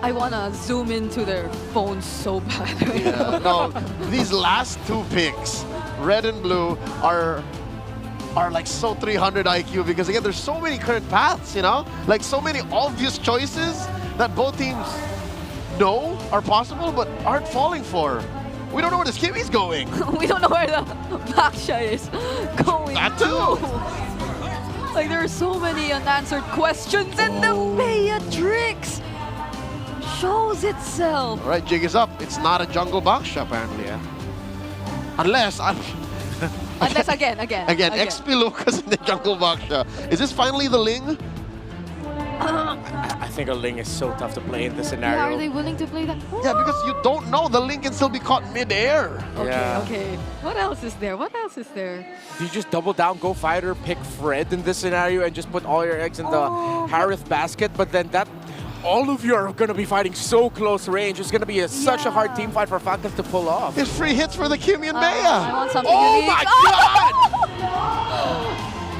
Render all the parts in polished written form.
I wanna zoom into their phones so bad. Yeah, no, these last two picks, red and blue, are like so 300 IQ because again, there's so many current paths, you know? Like so many obvious choices that both teams know are possible but aren't falling for. We don't know where the Skimmy's going. We don't know where the Baksha is going. That too. Like there are so many unanswered questions and the Beatrix shows itself. All right, jig is up. It's not a jungle Baksha apparently, yeah. Unless again. XP Lucas in the jungle Baksha. Is this finally the Ling? I think a Ling is so tough to play in this scenario. Yeah, are they willing to play that? Yeah, because you don't know. The Ling can still be caught mid-air. Okay. What else is there? Do you just double down, go fighter, pick Fred in this scenario, and just put all your eggs in the Harith basket? But then all of you are going to be fighting so close range. It's going to be such a hard team fight for Falcons to pull off. It's free hits for the Kimmy and I Maya. want something unique. My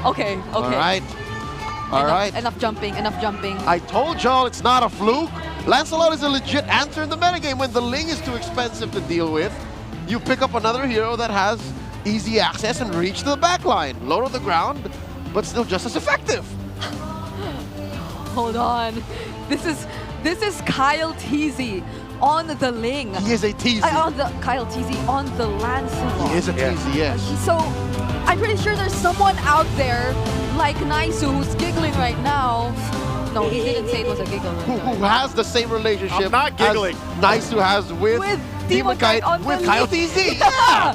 God! Okay. All right. Enough jumping. I told y'all it's not a fluke. Lancelot is a legit answer in the metagame. When the Ling is too expensive to deal with, you pick up another hero that has easy access and reach to the back line. Low to the ground, but still just as effective. Hold on. This is Kyle Teasy on the Ling. He is a teasy. Kyle Teasy on the Lancelot. He is a teasy, yes. So I'm pretty sure there's someone out there like Naisu who's giggling right now. No, he didn't say it was a giggle. Who has the same relationship I'm not giggling. as Naisu has with Demon Kite with Kyle TZ. Yeah!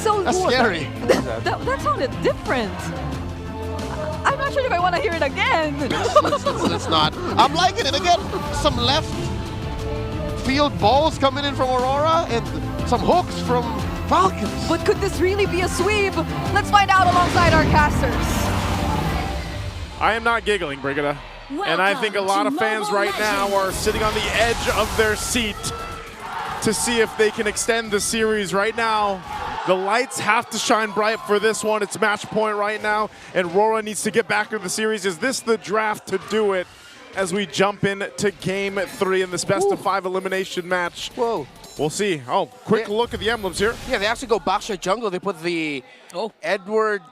So That's good. scary. That sounded different. I'm not sure if I want to hear it again. Let's not. I'm liking it. Again, some left field balls coming in from Aurora and some hooks from Falcons. But could this really be a sweep? Let's find out alongside our casters. I am not giggling, Brigida. And I think a lot of fans right now are sitting on the edge of their seat to see if they can extend the series right now. The lights have to shine bright for this one. It's match point right now, and Aurora needs to get back into the series. Is this the draft to do it as we jump into Game 3 in this best-of-5 elimination match? Whoa. We'll see. Oh, quick look at the emblems here. Yeah, they actually go Baksha jungle. They put the Edward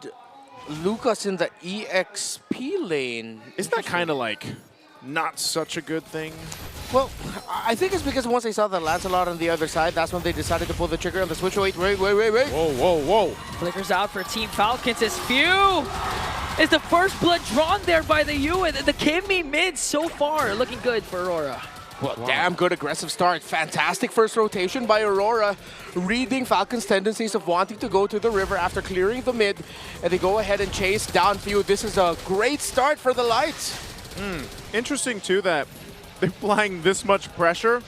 Lucas in the EXP lane. Isn't that kind of like not such a good thing? Well, I think it's because once they saw the Lancelot on the other side, that's when they decided to pull the trigger on the switch. Wait. Whoa. Flickers out for Team Falcons. His Spew is the first blood drawn there by the U, and the Kimmy mid so far looking good for Aurora. Well, damn good aggressive start. Fantastic first rotation by Aurora, reading Falcons' tendencies of wanting to go to the river after clearing the mid, and they go ahead and chase down Few. This is a great start for the Lights. Interesting, too, that they're applying this much pressure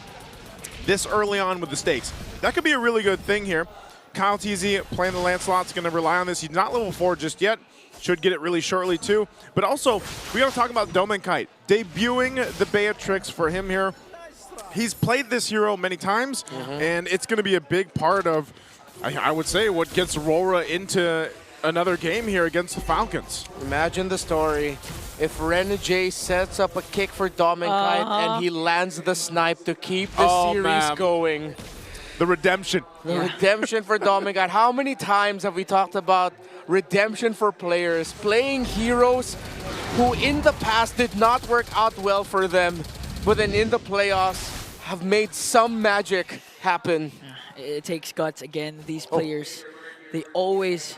this early on with the stakes. That could be a really good thing here. Kyle TZ playing the Lancelot's going to rely on this. He's not level 4 just yet. Should get it really shortly, too. But also, we got to talk about Domen Kite. Debuting the Beatrix for him here. He's played this hero many times, and it's going to be a big part of, I would say, what gets Aurora into another game here against the Falcons. Imagine the story. If Renegade sets up a kick for Domen Kite and he lands the snipe to keep the series going. The redemption. The redemption for Domen Kite. How many times have we talked about redemption for players, playing heroes who in the past did not work out well for them, but then in the playoffs have made some magic happen. It takes guts. Again, these players, they always,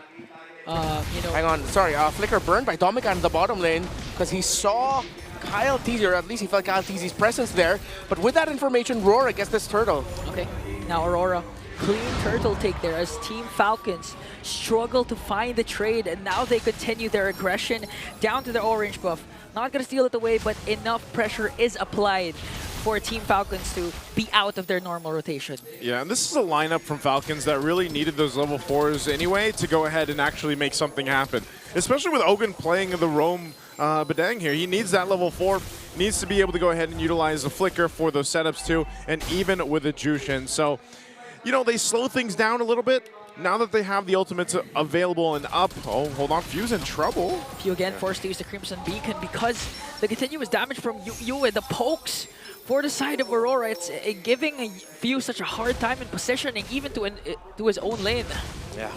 Hang on, sorry, Flicker burned by Domen Kite in the bottom lane because he saw Kyle TZ, or at least he felt Kyle TZ's presence there. But with that information, Aurora gets this turtle. Okay, now Aurora, clean turtle take there as Team Falcons struggle to find the trade, and now they continue their aggression down to the orange buff. Not gonna steal it away, but enough pressure is applied for Team Falcons to be out of their normal rotation. Yeah, and this is a lineup from Falcons that really needed those level 4s anyway to go ahead and actually make something happen. Especially with Ogun playing the roam Badang here. He needs that level 4, needs to be able to go ahead and utilize the Flicker for those setups too, and even with the Jushin. So, you know, they slow things down a little bit. Now that they have the ultimates available and up, oh, hold on, Few's in trouble. Few again forced to use the Crimson Beacon because the continuous damage from Yu and the pokes for the side of Aurora, it's giving Few such a hard time in positioning, even to his own lane. Yeah.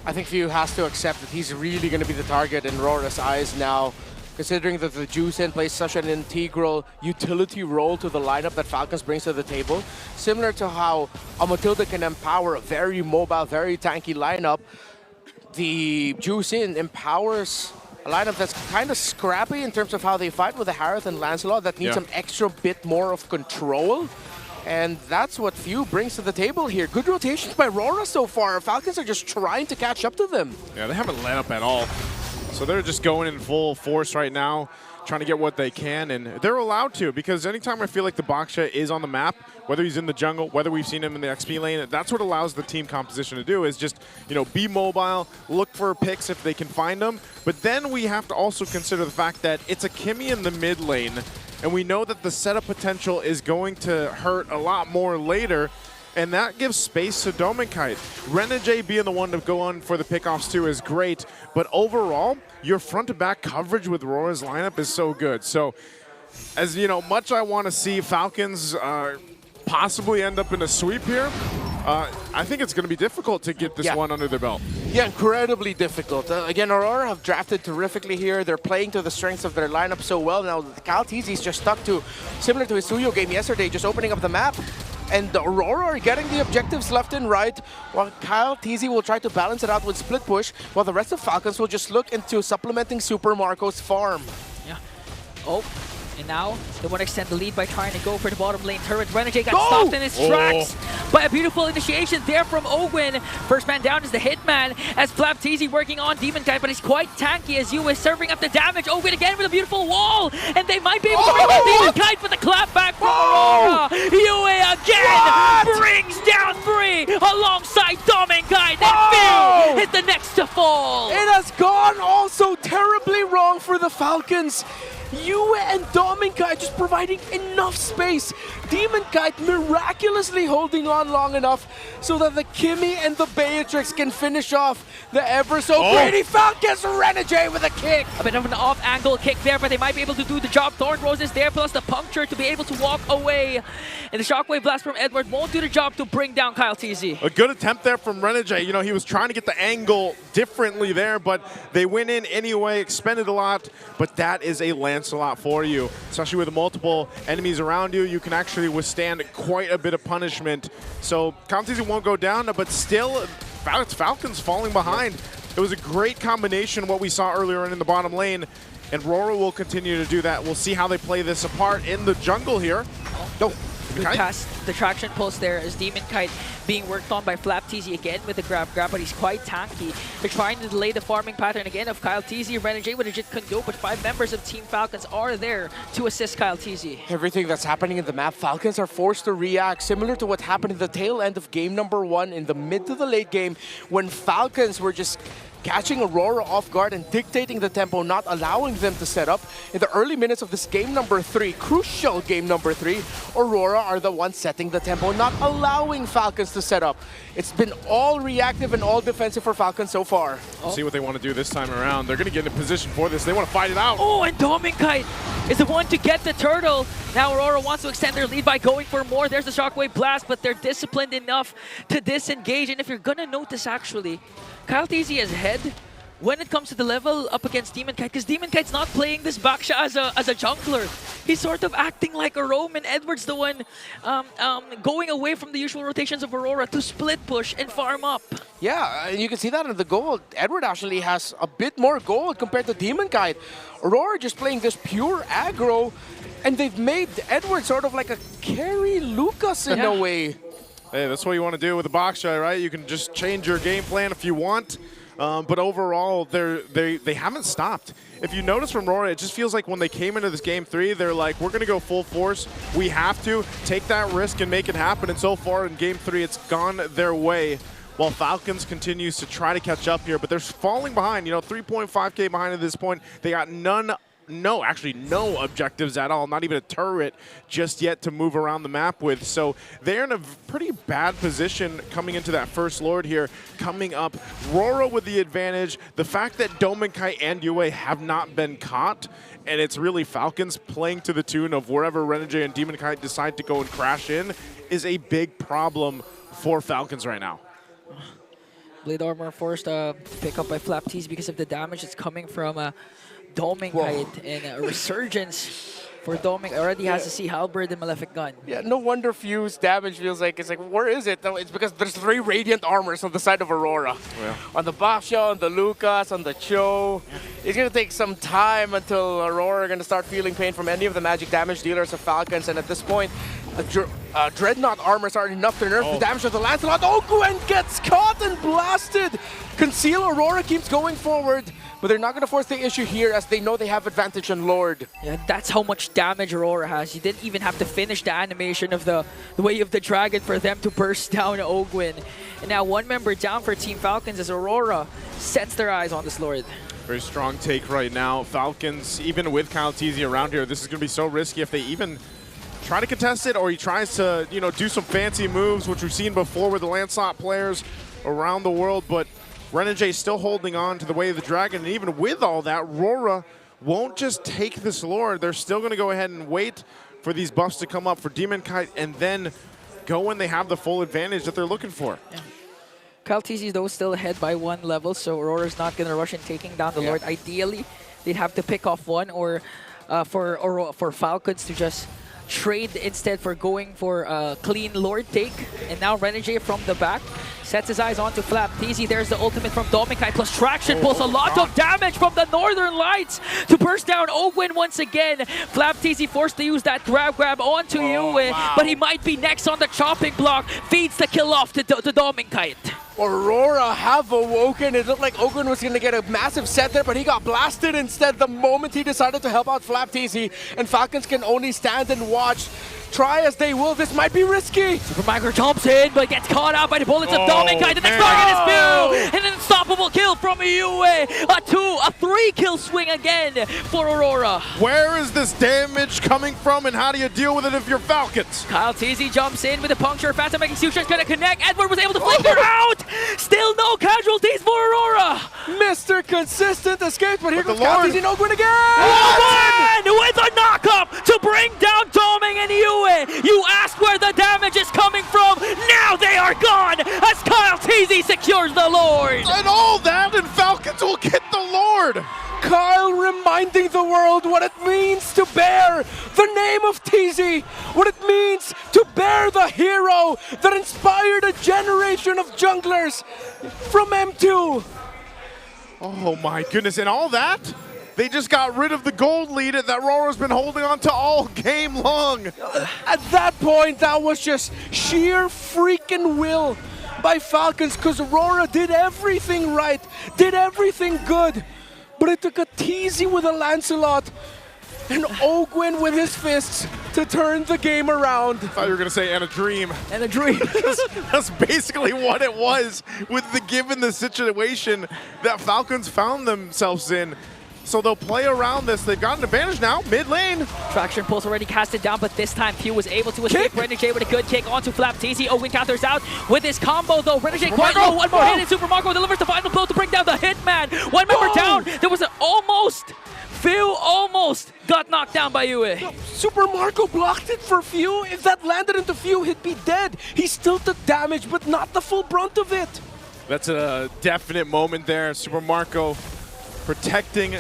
I think Few has to accept that he's really going to be the target in Rora's eyes now, considering that the Juicen plays such an integral utility role to the lineup that Falcons brings to the table. Similar to how a Matilda can empower a very mobile, very tanky lineup, the Juicen empowers a lineup that's kind of scrappy in terms of how they fight with the Harith and Lancelot that needs some extra bit more of control. And that's what Few brings to the table here. Good rotations by Rora so far. Falcons are just trying to catch up to them. Yeah, they haven't let up at all. So they're just going in full force right now, trying to get what they can, and they're allowed to, because anytime I feel like the Baksha is on the map, whether he's in the jungle, whether we've seen him in the XP lane, that's what allows the team composition to do, is just, you know, be mobile, look for picks if they can find them. But then we have to also consider the fact that it's a Kimmy in the mid lane, and we know that the setup potential is going to hurt a lot more later, and that gives space to Dominkite. Renegade being the one to go on for the pickoffs too is great, but overall, your front-to-back coverage with Rora's lineup is so good. So, as you know, much I want to see Falcons possibly end up in a sweep here, I think it's going to be difficult to get this one under their belt. Yeah, incredibly difficult. Again, Aurora have drafted terrifically here. They're playing to the strengths of their lineup so well. Now, Kaltizi is just stuck to, similar to his Suyo game yesterday, just opening up the map. And the Aurora are getting the objectives left and right, while Kaltizi will try to balance it out with split push, while the rest of Falcons will just look into supplementing Super Marco's farm. Yeah. Oh. And now, they want to extend the lead by trying to go for the bottom lane turret. Renegade got stopped in his tracks by a beautiful initiation there from Ogwin. First man down is the Hitman, as Flapteezy working on Demon Kite, but he's quite tanky as Yu is serving up the damage. Ogwin again with a beautiful wall, and they might be able to bring down Demon Kite for the clap back from Aurora. Yue again brings down 3 alongside Dominkite, and Few is the next to fall. It has gone also terribly wrong for the Falcons. Yue and Dominkite just providing enough space. Demon Kite miraculously holding on long enough so that the Kimmy and the Beatrix can finish off the ever so greedy Falcons. Renegade with a kick. A bit of an off-angle kick there, but they might be able to do the job. Thorn Rose is there, plus the puncture to be able to walk away. And the Shockwave Blast from Edward won't do the job to bring down Kaltizi. A good attempt there from Renegade. You know, he was trying to get the angle differently there, but they went in anyway, expended a lot. But that is a Lancelot for you. Especially with multiple enemies around you, you can actually withstand quite a bit of punishment. So Kaltizi won't go down, but still, it's Falcons falling behind. It was a great combination what we saw earlier in the bottom lane, and Rora will continue to do that. We'll see how they play this apart in the jungle here. Good pass, the traction pulse there is Demon Kite being worked on by Flapteezy again with the grab, but he's quite tanky. They're trying to delay the farming pattern again of Kaltizi. Renegade with a Jit Kundo, but 5 members of Team Falcons are there to assist Kaltizi. Everything that's happening in the map, Falcons are forced to react, similar to what happened in the tail end of game number 1 in the mid to the late game, when Falcons were just catching Aurora off guard and dictating the tempo, not allowing them to set up. In the early minutes of this game number 3, crucial game number 3, Aurora are the ones setting the tempo, not allowing Falcons to set up. It's been all reactive and all defensive for Falcons so far. See what they want to do this time around. They're going to get in a position for this. They want to fight it out. Oh, and Dominkite is the one to get the turtle. Now Aurora wants to extend their lead by going for more. There's the Shockwave Blast, but they're disciplined enough to disengage. And if you're going to notice, actually, Kaltizi is ahead when it comes to the level up against Demon Kite, because Demon Kite's not playing this Baksha as a jungler. He's sort of acting like a roam, and Edward's the one going away from the usual rotations of Aurora to split push and farm up. Yeah, and you can see that in the gold. Edward actually has a bit more gold compared to Demon Kite. Aurora just playing this pure aggro, and they've made Edward sort of like a carry Lucas in a way. Hey, that's what you want to do with the Baksha, right? You can just change your game plan if you want. But overall, they haven't stopped. If you notice from Rora, it just feels like when they came into this game 3, they're like, we're going to go full force. We have to take that risk and make it happen. And so far in game 3, it's gone their way, while Falcons continues to try to catch up here. But they're falling behind, you know, 3.5K behind at this point. They got none actually no objectives at all, not even a turret just yet to move around the map with. So they're in a pretty bad position coming into that first Lord here. Coming up, Rora with the advantage. The fact that Dominkai and Yue have not been caught, and it's really Falcons playing to the tune of wherever Renegade and Demon Kite decide to go and crash in, is a big problem for Falcons right now. Blade Armor forced to pick up by flapTeasy because of the damage that's coming from Dominkite, and a resurgence for Domink. Already has a Sea Halberd and Malefic Gun. Yeah, no wonder Fuse damage feels like, it's like, where is it? No, it's because there's 3 Radiant Armors on the side of Aurora. Yeah. On the Baxia, on the Lucas, on the Cho. It's going to take some time until Aurora are going to start feeling pain from any of the magic damage dealers of Falcons, and at this point, Dreadnought armors are enough to nerf the damage of the Lancelot. Oh, Gwen gets caught and blasted! Conceal Aurora keeps going forward, but they're not going to force the issue here as they know they have advantage on Lord. Yeah, that's how much damage Aurora has. You didn't even have to finish the animation of the Way of the Dragon for them to burst down Ogwyn. And now 1 member down for Team Falcons as Aurora sets their eyes on this Lord. Very strong take right now. Falcons, even with flcn around here, this is going to be so risky if they even try to contest it, or he tries to, do some fancy moves, which we've seen before with the Lancelot players around the world. But Renegade still holding on to the Way of the Dragon, and even with all that, Rora won't just take this Lord. They're still going to go ahead and wait for these buffs to come up for Demon Kite, and then go when they have the full advantage that they're looking for. Yeah. flcn though still ahead by 1 level, so Aurora's not going to rush in taking down the Lord. Ideally, they'd have to pick off 1, or for Falcons to just trade instead for going for a clean Lord take. And now Renegade from the back sets his eyes onto flapTeasy. There's the ultimate from Dominkai plus Traction pulls a lot of damage from the Northern Lights to burst down Ogwyn once again. flapTeasy forced to use that grab onto Yue, but he might be next on the chopping block. Feeds the kill off to Dominkai. Aurora have awoken. It looked like Ogwyn was going to get a massive set there, but he got blasted instead the moment he decided to help out flapTeasy. And Falcons can only stand and watch. Try as they will, this might be risky. Super Micro jumps in, but gets caught out by the bullets of Dominkai. The next target is Bill, and an unstoppable kill from Yue. A 3-kill swing again for Aurora. Where is this damage coming from, and how do you deal with it if you're Falcons? flcn jumps in with a puncture. Phantom Execution is going to connect. Edward was able to flick her out. Still no casualties for Aurora. Mr. Consistent escapes, but here comes flapTeasy and Ogwyn again. Ogwyn with a knock-up to bring down Doming and Yue. You asked where the damage is coming from. Now they are gone as flcn secures the Lord. And all that, and Falcons will get the Lord. Kyle reminding the world what it means to bear the name of TZ, what it means to bear the hero that inspired a generation of junglers from M2. Oh my goodness, and all that? They just got rid of the gold lead that Rora's been holding on to all game long. At that point, that was just sheer freaking will by Falcons, because Aurora did everything right, did everything good. But it took a TZ with a Lancelot and Ogwyn with his fists to turn the game around. I thought you were going to say, and a dream. And a dream. That's basically what it was given the situation that Falcons found themselves in. So they'll play around this. They've got an advantage now, mid lane. Traction Pulse already casted down, but this time Few was able to escape. Renegade with a good kick onto flapTeasy. Ogwyn counters out with his combo though. Renegade quite low. One more hit and Super Marco delivers the final blow to bring down the Hitman. 1 member down. There was an almost. Few almost got knocked down by Yue. Super Marco blocked it for Few. If that landed into Few, he'd be dead. He still took damage, but not the full brunt of it. That's a definite moment there. Super Marco protecting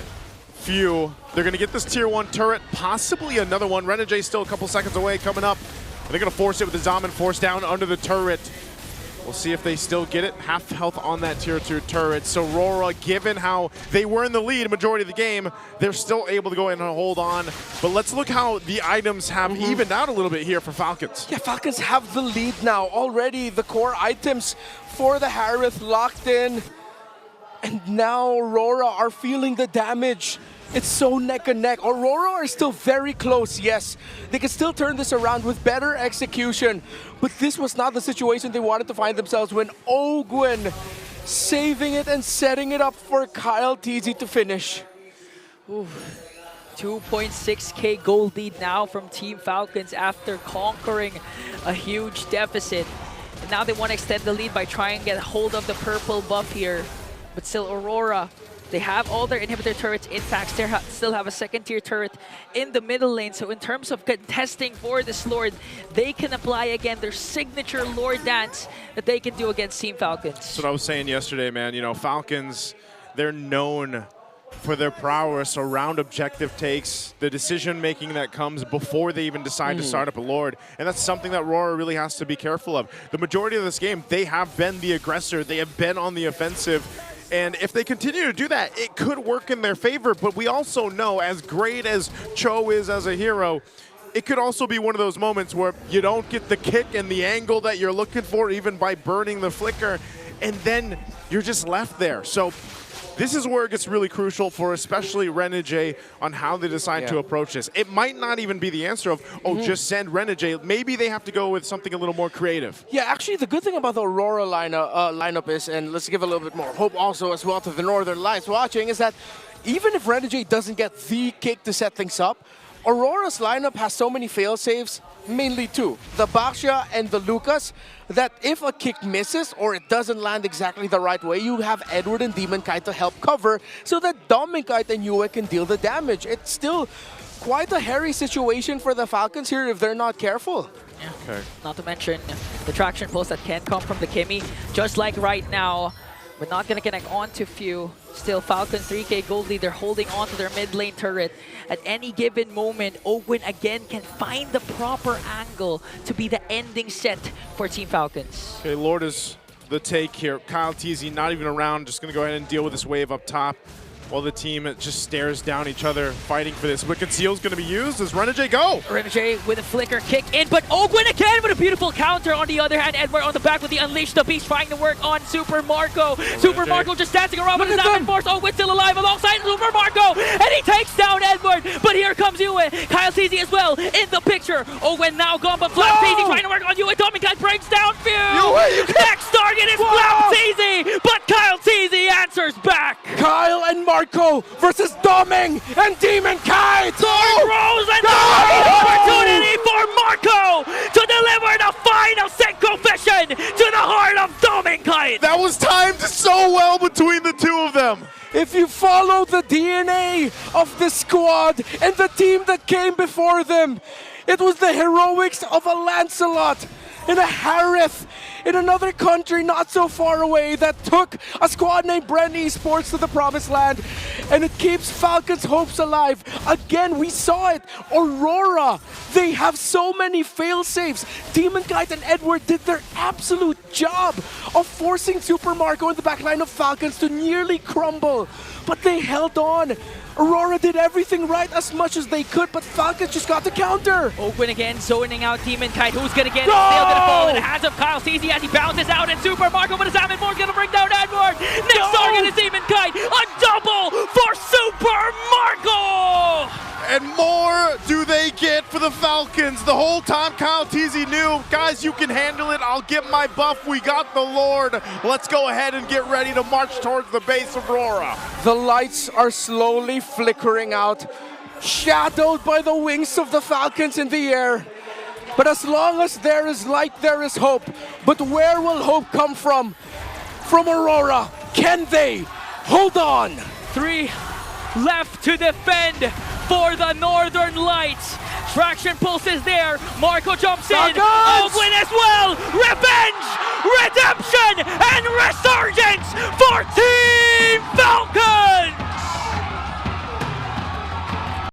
Few. They're going to get this tier 1 turret, possibly another one. Renegade still a couple seconds away coming up. They're going to force it with the Zaman force down under the turret. We'll see if they still get it. Half health on that tier 2 turret. So Aurora, given how they were in the lead majority of the game, they're still able to go in and hold on. But let's look how the items have evened out a little bit here for Falcons. Yeah, Falcons have the lead now. Already the core items for the Harith locked in. And now Aurora are feeling the damage. It's so neck and neck. Aurora are still very close, yes. They can still turn this around with better execution. But this was not the situation they wanted to find themselves when Ogwyn saving it and setting it up for flcn to finish. Ooh. 2.6k gold lead now from Team Falcons after conquering a huge deficit. And now they want to extend the lead by trying to get hold of the purple buff here. But still, Aurora, they have all their inhibitor turrets intact. They still have a second-tier turret in the middle lane. So in terms of contesting for this Lord, they can apply again their signature Lord dance that they can do against Team Falcons. That's what I was saying yesterday, man. You know, Falcons, they're known for their prowess around objective takes, the decision-making that comes before they even decide to start up a Lord. And that's something that Aurora really has to be careful of. The majority of this game, they have been the aggressor. They have been on the offensive. And if they continue to do that, it could work in their favor. But we also know, as great as Cho is as a hero, it could also be one of those moments where you don't get the kick and the angle that you're looking for, even by burning the flicker, and then you're just left there. So this is where it gets really crucial for especially Renegade on how they decide to approach this. It might not even be the answer of, oh, just send Renegade. Maybe they have to go with something a little more creative. Yeah, actually, the good thing about the Aurora lineup is, and let's give a little bit more hope also as well to the Northern Lights watching, is that even if Renegade doesn't get the kick to set things up, Aurora's lineup has so many fail-safes, mainly two, the Baxia and the Lucas, that if a kick misses or it doesn't land exactly the right way, you have Edward and Demon Kite to help cover so that Demon Kite and Yue can deal the damage. It's still quite a hairy situation for the Falcons here if they're not careful. Yeah. Okay. Not to mention the traction pulse that can come from the Kimmy, just like right now. We're not going to connect onto few. Still, Falcons 3k gold lead. They're holding on to their mid lane turret. At any given moment, Ogwin again can find the proper angle to be the ending set for Team Falcons. Okay, Lord is the take here. Kyle TZ not even around, just going to go ahead and deal with this wave up top while the team just stares down each other, fighting for this. Wicked Seal's going to be used. Does Renegade go? Renegade with a flicker kick in, but Ogwin again with a beautiful counter. On the other hand, Edward on the back with the Unleash the Beast trying to work on Super Marco. Super Marco just dancing around with his Diamond Force. Ogwin still alive alongside Super Marco, and he takes down Edward, but here comes Yue. Kyle TZ as well in the picture. Ogwin now gone, but Flap TZ trying to work on Yue. Tommy Kite breaks down Few. Next target is Flap TZ, but Kyle TZ answers back. Kyle and Marco versus Doming and Demon Kite! Rose and opportunity for Marco to deliver the final Senko Vision to the heart of Doming Kite. That was timed so well between the two of them. If you follow the DNA of the squad and the team that came before them, it was the heroics of a Lancelot and a Harith in another country not so far away that took a squad named Brand Esports to the promised land, and it keeps Falcons' hopes alive. Again, we saw it. Aurora, they have so many fail-safes. Demon Kite and Edward did their absolute job of forcing Super Marco in the backline of Falcons to nearly crumble, but they held on. Aurora did everything right as much as they could, but Falcons just got the counter. Ogwin again zoning out Demon Kite. Who's gonna get it? Still gonna fall in the hands of Kyle TZ as he bounces out, and Super Marco with his Diamond Force gonna bring down Edward. Next target is Demon Kite. A double for Super Marco! And more do they get for the Falcons. The whole time Kyle TZ knew, guys, you can handle it. I'll get my buff. We got the Lord. Let's go ahead and get ready to march towards the base of Aurora. The lights are slowly flickering out, shadowed by the wings of the Falcons in the air. But as long as there is light, there is hope. But where will hope come from? From Aurora. Can they hold on? 3 left to defend for the Northern Lights. Traction pulse is there. Marco jumps in. Ogwin as well. Revenge, redemption, and resurgence for Team Falcons!